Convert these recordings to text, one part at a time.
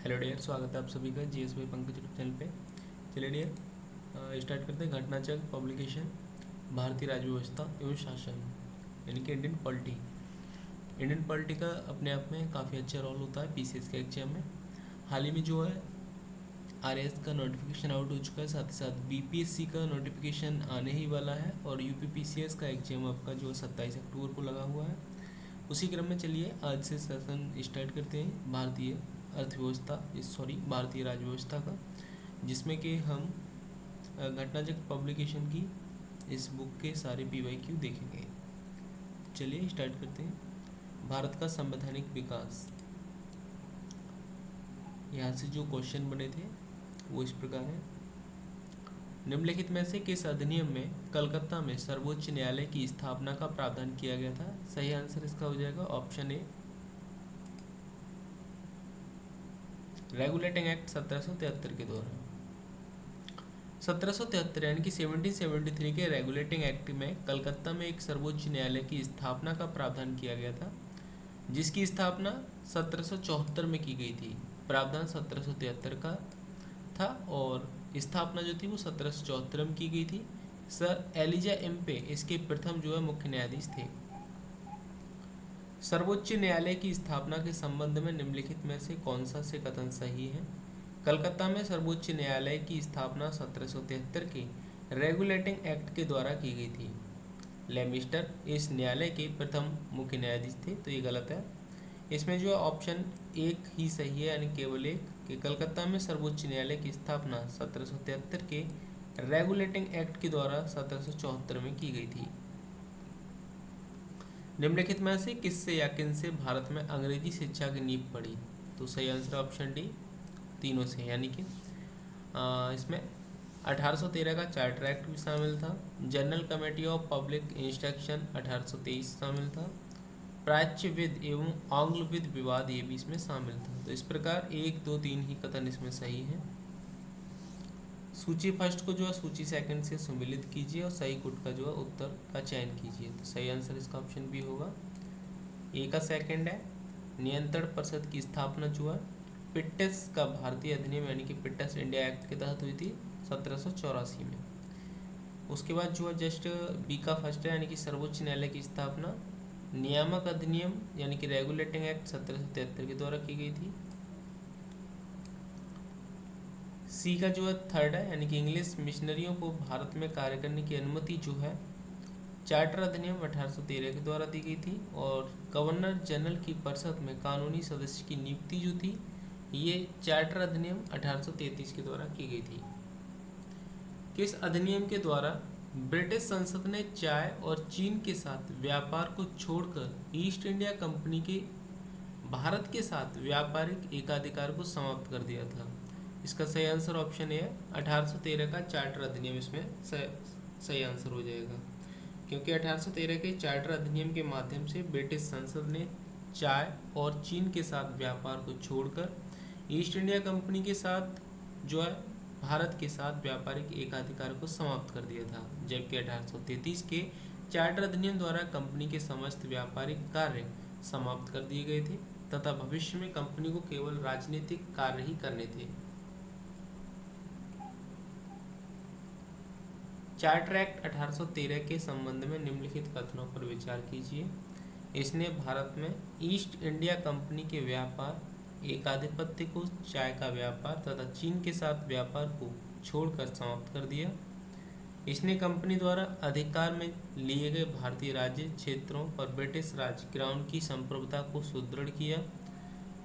Hello dear, स्वागत है आप सभी का जीएसवाई पंकज यूट्यूब चैनल पे। चलिए डियर, स्टार्ट करते हैं। घटनाचक पब्लिकेशन भारतीय राज्य व्यवस्था एवं शासन यानी कि इंडियन पॉलिटी। इंडियन पॉलिटी का अपने आप में काफ़ी अच्छा रोल होता है पीसीएस के एग्जाम में। हाल ही में जो है आरएएस का नोटिफिकेशन आउट हो चुका है, साथ ही साथ बीपीएससी का नोटिफिकेशन आने ही वाला है और यूपीपीसीएस का एग्जाम आपका जो 27 अक्टूबर को लगा हुआ है। उसी क्रम में चलिए आज से सेशन स्टार्ट करते हैं भारतीय भारतीय राज्य व्यवस्था का, जिसमें कि हम घटनाचक्र पब्लिकेशन की इस बुक के सारे पीवाईक्यू देखेंगे। चलिए स्टार्ट करते हैं। भारत का संवैधानिक विकास, यहाँ से जो क्वेश्चन बने थे वो इस प्रकार है। निम्नलिखित में से किस अधिनियम में कलकत्ता में सर्वोच्च न्यायालय की स्थापना का प्रावधान किया गया था? सही आंसर इसका हो जाएगा ऑप्शन ए, रेगुलेटिंग एक्ट 1773 के द्वारा। 1773 यानी कि 1773 के रेगुलेटिंग एक्ट में कलकत्ता में एक सर्वोच्च न्यायालय की स्थापना का प्रावधान किया गया था, जिसकी स्थापना 1774 में की गई थी। प्रावधान 1773 का था और स्थापना जो थी वो 1774 में की गई थी। सर एलिजा एम्पे इसके प्रथम जो है मुख्य न्यायाधीश थे। सर्वोच्च न्यायालय की स्थापना के संबंध में निम्नलिखित में से कौन सा से कथन सही है? कलकत्ता में सर्वोच्च न्यायालय की स्थापना 1773 के रेगुलेटिंग एक्ट के द्वारा की गई थी। लेमिस्टर इस न्यायालय के प्रथम मुख्य न्यायाधीश थे, तो ये गलत है। इसमें जो ऑप्शन एक ही सही है, यानी केवल एक, कि कलकत्ता में सर्वोच्च न्यायालय की स्थापना 1773 के रेगुलेटिंग एक्ट के द्वारा 1774 में की गई थी। निम्नलिखित में से किससे या किन से भारत में अंग्रेजी शिक्षा की नींव पड़ी? तो सही आंसर ऑप्शन डी, तीनों से, यानी कि इसमें 1813 का चार्टर एक्ट भी शामिल था, general committee of public instruction 1823 शामिल था, प्राच्यविद एवं आंग्लविद विवाद ये भी इसमें शामिल था। तो इस प्रकार 1, 2, 3 ही कथन इसमें सही है। सूची फर्स्ट को जो है सूची सेकंड से सम्मिलित कीजिए और सही गुट का जो है उत्तर का चयन कीजिए। तो सही आंसर इसका ऑप्शन बी होगा। ए का सेकंड है, नियंत्रण परिषद की स्थापना जो है पिट्टस का भारतीय अधिनियम यानी कि पिट्टस इंडिया एक्ट के तहत हुई थी 1784 में। उसके बाद जो है जस्ट बी का फर्स्ट है, यानी कि सर्वोच्च न्यायालय की स्थापना नियामक अधिनियम यानी कि रेगुलेटिंग एक्ट 1773 के द्वारा की गई थी। सी का जो है थर्ड है, यानी कि इंग्लिश मिशनरियों को भारत में कार्य करने की अनुमति जो है चार्टर अधिनियम 1813 के द्वारा दी गई थी। और गवर्नर जनरल की परिषद में कानूनी सदस्य की नियुक्ति जो थी ये चार्टर अधिनियम 1833 के द्वारा की गई थी। किस अधिनियम के द्वारा ब्रिटिश संसद ने चाय और चीन के साथ व्यापार को छोड़कर ईस्ट इंडिया कंपनी के भारत के साथ व्यापारिक एकाधिकार को समाप्त कर दिया था? इसका सही आंसर ऑप्शन ए है, 1813 का चार्टर अधिनियम इसमें सही आंसर हो जाएगा, क्योंकि 1813 के चार्टर अधिनियम के माध्यम से ब्रिटिश संसद ने चाय और चीन के साथ व्यापार को छोड़कर ईस्ट इंडिया कंपनी के साथ जो है भारत के साथ व्यापारिक एकाधिकार को समाप्त कर दिया था, जबकि 1833 के चार्टर अधिनियम द्वारा कंपनी के समस्त व्यापारिक कार्य समाप्त कर दिए गए थे तथा भविष्य में कंपनी को केवल राजनीतिक कार्य ही करने थे। चार्टर एक्ट 1813 के संबंध में निम्नलिखित कथनों पर विचार कीजिए। इसने भारत में ईस्ट इंडिया कंपनी के व्यापार एकाधिपत्य को, चाय का व्यापार तथा चीन के साथ व्यापार को छोड़कर समाप्त कर दिया। इसने कंपनी द्वारा अधिकार में लिए गए भारतीय राज्य क्षेत्रों पर ब्रिटिश राज क्राउन की संप्रभुता को सुदृढ़ किया।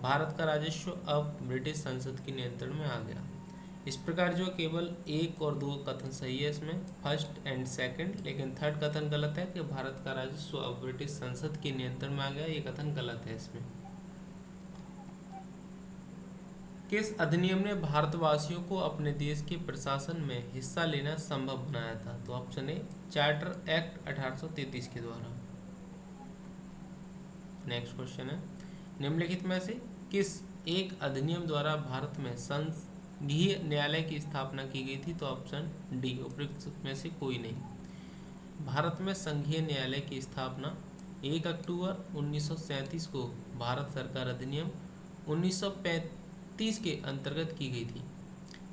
भारत का राजस्व अब ब्रिटिश संसद के नियंत्रण में आ गया। इस प्रकार जो केवल 1 और 2 कथन सही है इसमें, फर्स्ट एंड सेकंड, लेकिन थर्ड कथन गलत है कि भारत का राजस्व अब ब्रिटिश संसद के नियंत्रण में आ गया, ये कथन गलत है इसमें। किस अधिनियम ने भारतवासियों को अपने देश के प्रशासन में हिस्सा लेना संभव बनाया था? तो ऑप्शन ए, चार्टर एक्ट 1833 के द्वारा। नेक्स्ट क्वेश्चन है, निम्नलिखित में से किस एक अधिनियम द्वारा भारत में संघीय न्यायालय की स्थापना की गई थी? तो ऑप्शन डी, उपयुक्त में से कोई नहीं। भारत में संघीय न्यायालय की स्थापना 1 अक्टूबर 1937 को भारत सरकार अधिनियम 30 के अंतर्गत की गई थी।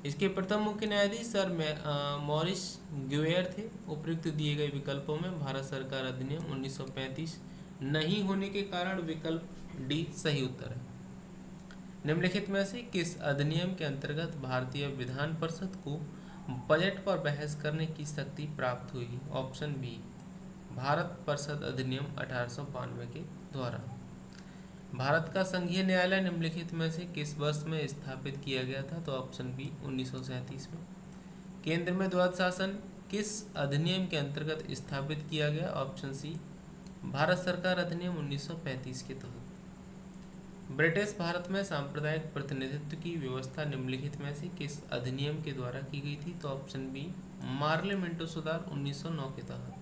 इसके प्रथम मुख्य न्यायाधीश सर मॉरिस ग्वेयर थे। उपयुक्त दिए गए विकल्पों में भारत सरकार अधिनियम 1935 नहीं होने के कारण विकल्प डी सही उत्तर है। निम्नलिखित में से किस अधिनियम के अंतर्गत भारतीय विधान परिषद को बजट पर बहस करने की शक्ति प्राप्त हुई? ऑप्शन बी, भारत परिषद अधिनियम 1892 के द्वारा। भारत का संघीय न्यायालय निम्नलिखित में से किस वर्ष में स्थापित किया गया था? तो ऑप्शन बी 1937 में। केंद्र में द्वैध शासन किस अधिनियम के अंतर्गत स्थापित किया गया? ऑप्शन सी, भारत सरकार अधिनियम 1935 के तहत। ब्रिटिश भारत में सांप्रदायिक प्रतिनिधित्व की व्यवस्था निम्नलिखित में से किस अधिनियम के द्वारा की गई थी? तो ऑप्शन बी, मार्ले मिंटो सुधार 1909 के तहत।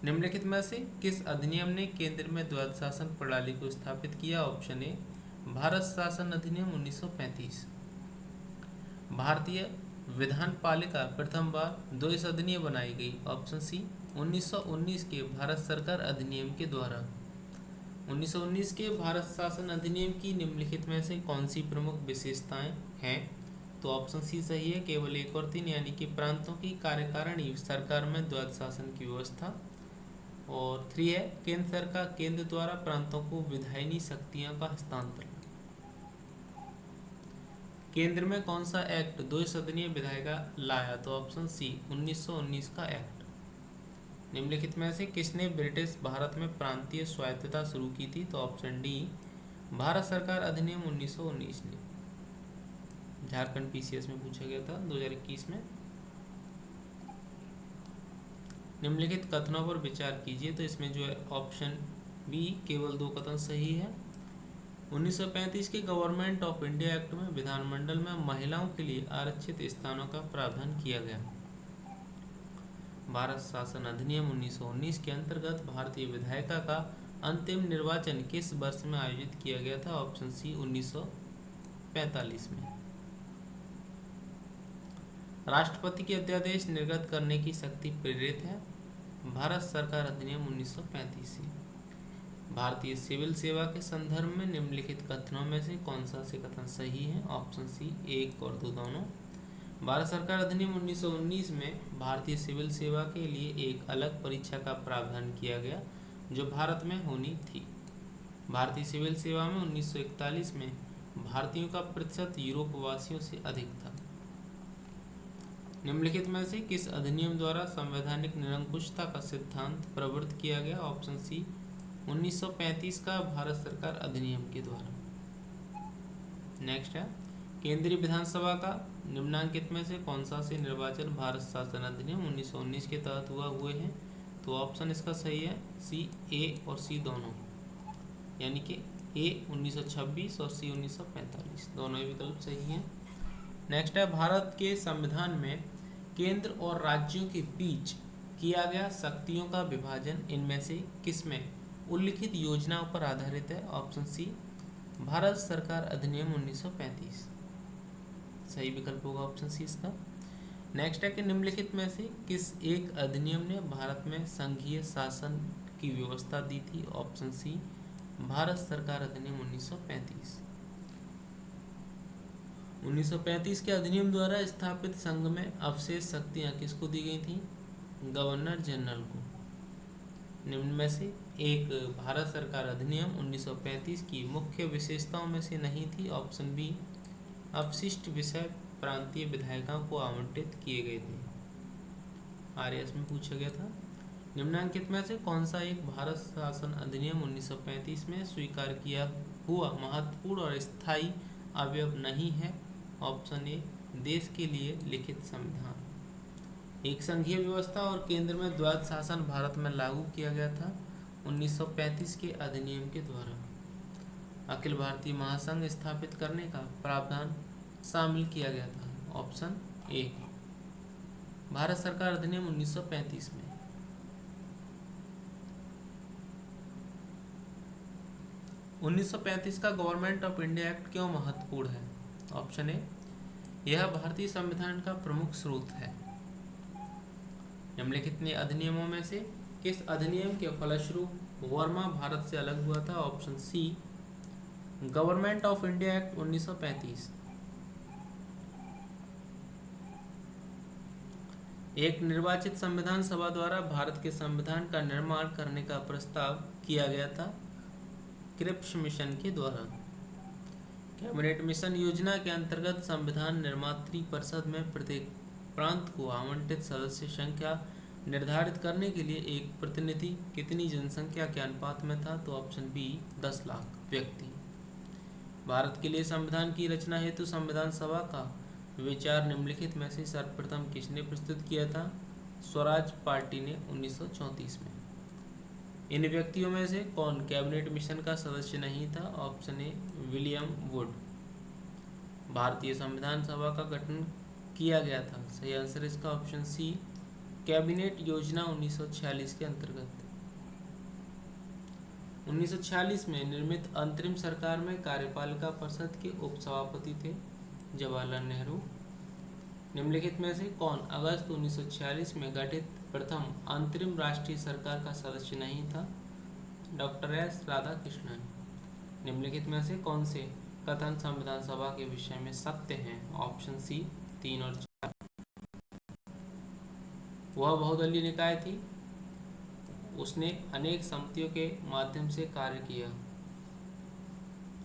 निम्नलिखित में से किस अधिनियम ने केंद्र में द्वैध शासन प्रणाली को स्थापित किया? ऑप्शन ए, भारत शासन अधिनियम 1935। भारतीय विधान पालिका प्रथम बार द्विसदनीय बनाई गई? ऑप्शन सी, 1919 के भारत सरकार अधिनियम के द्वारा। 1919 के भारत शासन अधिनियम की निम्नलिखित में से कौन सी प्रमुख विशेषताएं हैं? तो ऑप्शन सी सही है, केवल 1 और 3 यानी कि प्रांतों की कार्यकारिणी सरकार में द्वैध शासन की व्यवस्था। और 3 है, केंद्र सरकार केंद्र द्वारा प्रांतों को विधायिनी शक्तियों का हस्तांतरण। केंद्र में कौन सा एक्ट द्विसदनीय विधायिका लाया? तो ऑप्शन सी, 1919 का एक्ट। निम्नलिखित में से किसने ब्रिटिश भारत में प्रांतीय स्वायत्तता शुरू की थी? तो ऑप्शन डी, भारत सरकार अधिनियम 1919 ने। झारखंड पीसीएस में पूछा गया था 2021 में। निम्नलिखित कथनों पर विचार कीजिए। तो इसमें जो है ऑप्शन बी केवल 2 कथन सही है। 1935 के गवर्नमेंट ऑफ इंडिया एक्ट में विधानमंडल में महिलाओं के लिए आरक्षित स्थानों का प्रावधान किया गया। भारत शासन अधिनियम 1919 के अंतर्गत भारतीय विधायिका का अंतिम निर्वाचन किस वर्ष में आयोजित किया गया था? ऑप्शन सी, 1945 में। राष्ट्रपति के अध्यादेश निर्गत करने की शक्ति प्रेरित है? भारत सरकार अधिनियम 1935 से। भारतीय सिविल सेवा के संदर्भ में निम्नलिखित कथनों में से कौन सा से कथन सही है? ऑप्शन सी, 1 और 2 दोनों। भारत सरकार अधिनियम 1919 में भारतीय सिविल सेवा के लिए एक अलग परीक्षा का प्रावधान किया गया जो भारत में होनी थी। भारतीय सिविल सेवा में 1941 में भारतीयों का प्रतिशत यूरोप वासियों से अधिक था। निम्नलिखित में से किस अधिनियम द्वारा संवैधानिक निरंकुशता का सिद्धांत प्रवृत्त किया गया? ऑप्शन सी, 1935 का भारत सरकार अधिनियम के द्वारा। नेक्स्ट है, केंद्रीय विधानसभा का निम्नांकित में से कौन सा से निर्वाचन भारत शासन अधिनियम 1919 के तहत हुए हैं? तो ऑप्शन इसका सही है सी, ए और सी दोनों, यानी कि ए 1926 और सी 1945, दोनों ही विकल्प सही हैं। नेक्स्ट है, भारत के संविधान में केंद्र और राज्यों के बीच किया गया शक्तियों का विभाजन इनमें से किसमें उल्लिखित योजनाओं पर आधारित है? ऑप्शन सी, भारत सरकार अधिनियम 1935 सही विकल्प होगा ऑप्शन सी इसका। नेक्स्ट है कि निम्नलिखित में से किस एक अधिनियम ने भारत में संघीय शासन की व्यवस्था दी थी? ऑप्शन सी, भारत सरकार अधिनियम 1935। 1935 के अधिनियम द्वारा स्थापित संघ में अवशेष शक्तियां किसको दी गई थी? गवर्नर जनरल को। निम्न में से एक भारत सरकार अधिनियम 1935 की मुख्य विशेषताओं में से नहीं थी? ऑप्शन बी, अवशिष्ट विषय प्रांतीय विधायिकाओं को आवंटित किए गए थे। आरएस में पूछा गया था। निम्नांकित में से कौन सा एक भारत शासन अधिनियम 1935 में स्वीकार किया हुआ महत्वपूर्ण और स्थायी अवयव नहीं है? ऑप्शन ए, देश के लिए लिखित संविधान। एक संघीय व्यवस्था और केंद्र में द्वैध शासन भारत में लागू किया गया था 1935 के अधिनियम के द्वारा। अखिल भारतीय महासंघ स्थापित करने का प्रावधान शामिल किया गया था। ऑप्शन ए, भारत सरकार अधिनियम 1935 में। उन्नीस का गवर्नमेंट ऑफ इंडिया एक्ट क्यों महत्वपूर्ण है? ऑप्शन ए, यह भारतीय संविधान का प्रमुख स्रोत है। निम्नलिखित अधिनियमों में से किस अधिनियम के फलस्वरूप वर्मा भारत से अलग हुआ था? Option C, government of India act 1935 एक निर्वाचित संविधान सभा द्वारा भारत के संविधान का निर्माण करने का प्रस्ताव किया गया था क्रिप्स मिशन के द्वारा। कैबिनेट मिशन योजना के अंतर्गत संविधान निर्मात्री परिषद में प्रत्येक प्रांत को आवंटित सदस्य संख्या निर्धारित करने के लिए एक प्रतिनिधि कितनी जनसंख्या के अनुपात में था? तो ऑप्शन बी 10 लाख व्यक्ति। भारत के लिए संविधान की रचना हेतु संविधान सभा का विचार निम्नलिखित में से सर्वप्रथम किसने प्रस्तुत किया था? स्वराज पार्टी ने 1934 में। इन व्यक्तियों में से कौन कैबिनेट मिशन का सदस्य नहीं था? Option A William would. भारतीय संविधान सभा का गठन किया गया था, सही आंसर इसका ऑप्शन सी कैबिनेट योजना 1946 के अंतर्गत। 1946 में निर्मित अंतरिम सरकार में कार्यपालिका परिषद के उपसभापति थे जवाहरलाल नेहरू। निम्नलिखित में से कौन अगस्त 1946 में गठित प्रथम अंतरिम राष्ट्रीय सरकार का सदस्य नहीं था? Doctor S Radhakrishnan. निम्नलिखित में से कौन से कथन संविधान सभा के विषय में सत्य हैं? ऑप्शन सी 3 और 4। वह बहुदलीय निकाय थी, उसने अनेक समितियों के माध्यम से कार्य किया।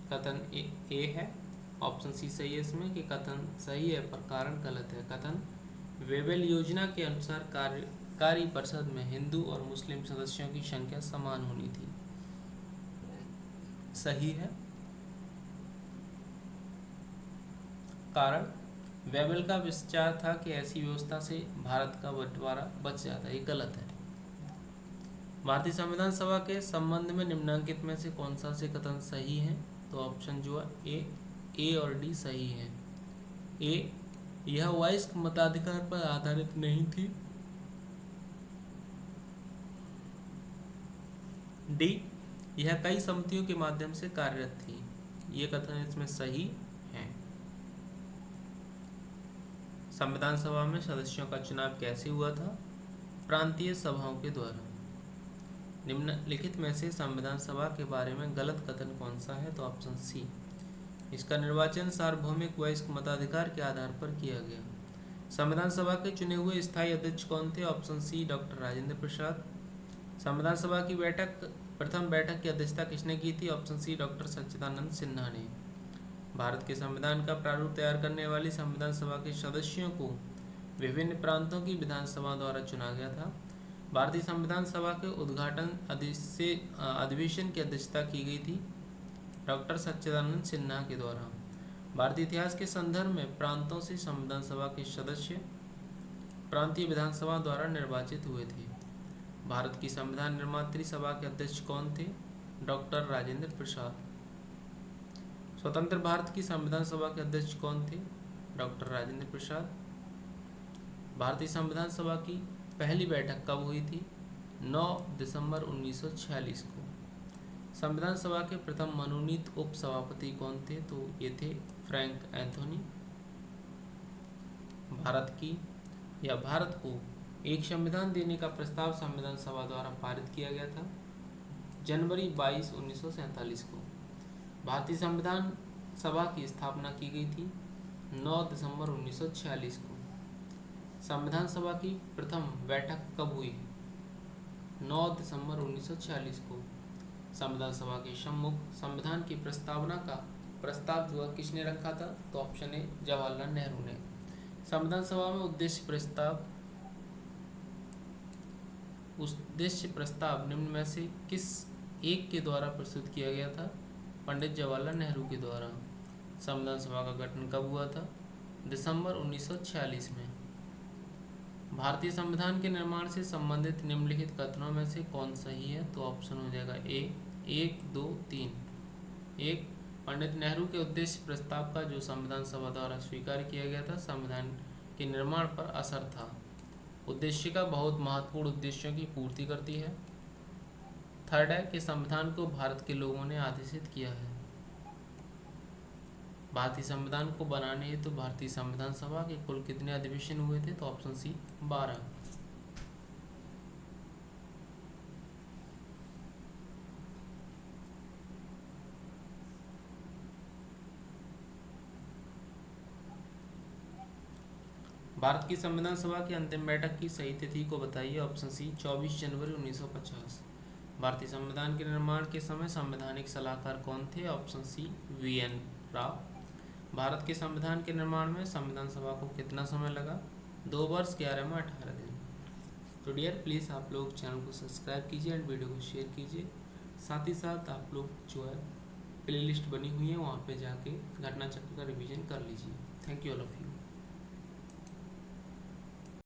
कथन ए है, ऑप्शन सी सही है इसमें कि कथन सही है पर कारण गलत है। कथन वेबल योजना के अनुसार कार्यकारी परिषद में हिंदू और मुस्लिम सदस्यों की संख्या समान होनी थी, सही है। कारण वेबल का विचार था कि ऐसी व्यवस्था से भारत का बंटवारा बच जाता है, ये गलत है। भारतीय संविधान सभा के संबंध में निम्नलिखित में से कौन सा से कथन सही है? तो ऑप्शन जो है ए और डी सही है। ए, यह वयस्क मताधिकार पर आधारित नहीं थी। डी, यह कई समितियों के माध्यम से कार्यरत थी। ये कथन इसमें सही है। संविधान सभा में सदस्यों का चुनाव कैसे हुआ था? प्रांतीय सभाओं के द्वारा। निम्नलिखित में से संविधान सभा के बारे में गलत कथन कौन सा है? तो ऑप्शन सी, इसका निर्वाचन सार्वभौमिक वयस्क मताधिकार के आधार पर किया गया। संविधान सभा के चुने हुए स्थायी अध्यक्ष कौन थे? ऑप्शन सी डॉक्टर राजेंद्र प्रसाद। संविधान सभा की प्रथम बैठक की अध्यक्षता किसने की थी? ऑप्शन सी डॉक्टर सच्चिदानंद सिन्हा ने। भारत के संविधान का प्रारूप तैयार करने वाली संविधान सभा के सदस्यों को विभिन्न प्रांतों की विधानसभा द्वारा चुना गया था। भारतीय संविधान सभा के उद्घाटन अधिवेशन की अध्यक्षता की गई थी डॉक्टर सच्चिदानंद सिन्हा के द्वारा। भारतीय इतिहास के संदर्भ में प्रांतों से संविधान सभा के सदस्य प्रांतीय विधानसभा द्वारा निर्वाचित हुए थे। भारत की संविधान निर्मात्री सभा के अध्यक्ष कौन थे? डॉक्टर राजेंद्र प्रसाद। स्वतंत्र भारत की संविधान सभा के अध्यक्ष कौन थे? डॉक्टर राजेंद्र प्रसाद। भारतीय संविधान सभा की पहली बैठक कब हुई थी? 9 दिसंबर 1946 को। संविधान सभा के प्रथम मनोनीत उप सभापति कौन थे? तो ये थे फ्रैंक एंथोनी। भारत को एक संविधान देने का प्रस्ताव संविधान सभा द्वारा पारित किया गया था जनवरी 22, 1947 को। भारतीय संविधान सभा की स्थापना की गई थी 9 दिसंबर 1946 को। संविधान सभा की प्रथम बैठक कब हुई? 9 दिसंबर 1946 को। संविधान सभा के सम्मुख संविधान की प्रस्तावना का प्रस्ताव जो है किसने रखा था? तो ऑप्शन ए जवाहरलाल नेहरू ने। संविधान सभा में उद्देश्य प्रस्ताव निम्न में से किस एक के द्वारा प्रस्तुत किया गया था? पंडित जवाहरलाल नेहरू के द्वारा। संविधान सभा का गठन कब हुआ था? दिसंबर 1946 में। भारतीय संविधान के निर्माण से संबंधित निम्नलिखित कथनों में से कौन सही है? तो ऑप्शन हो जाएगा ए 1, 2, 3। 1, पंडित नेहरू के उद्देश्य प्रस्ताव का जो संविधान सभा द्वारा स्वीकार किया गया था संविधान के निर्माण पर असर था। उद्देश्य का बहुत महत्वपूर्ण उद्देश्यों की पूर्ति करती है। थर्ड है कि संविधान को भारत के लोगों ने आदेशित किया है। भारतीय संविधान को बनाने हेतु भारतीय संविधान सभा के कुल कितने अधिवेशन हुए थे? तो ऑप्शन सी 12। भारत की संविधान सभा की अंतिम बैठक की सही तिथि को बताइए। ऑप्शन सी 24 जनवरी 1950। भारतीय संविधान के निर्माण के समय संवैधानिक सलाहकार कौन थे? Option C V N. Rao. Bharat के संविधान के निर्माण में संविधान सभा को कितना समय लगा? 2 वर्ष 11 माह 18 दिन। तो डियर प्लीज़ आप लोग चैनल को सब्सक्राइब कीजिए एंड वीडियो को शेयर कीजिए। साथ ही साथ आप लोग जो है प्लेलिस्ट बनी हुई है वहाँ पे जाके घटना चक्र का रिवीजन कर लीजिए। Thank you all of you.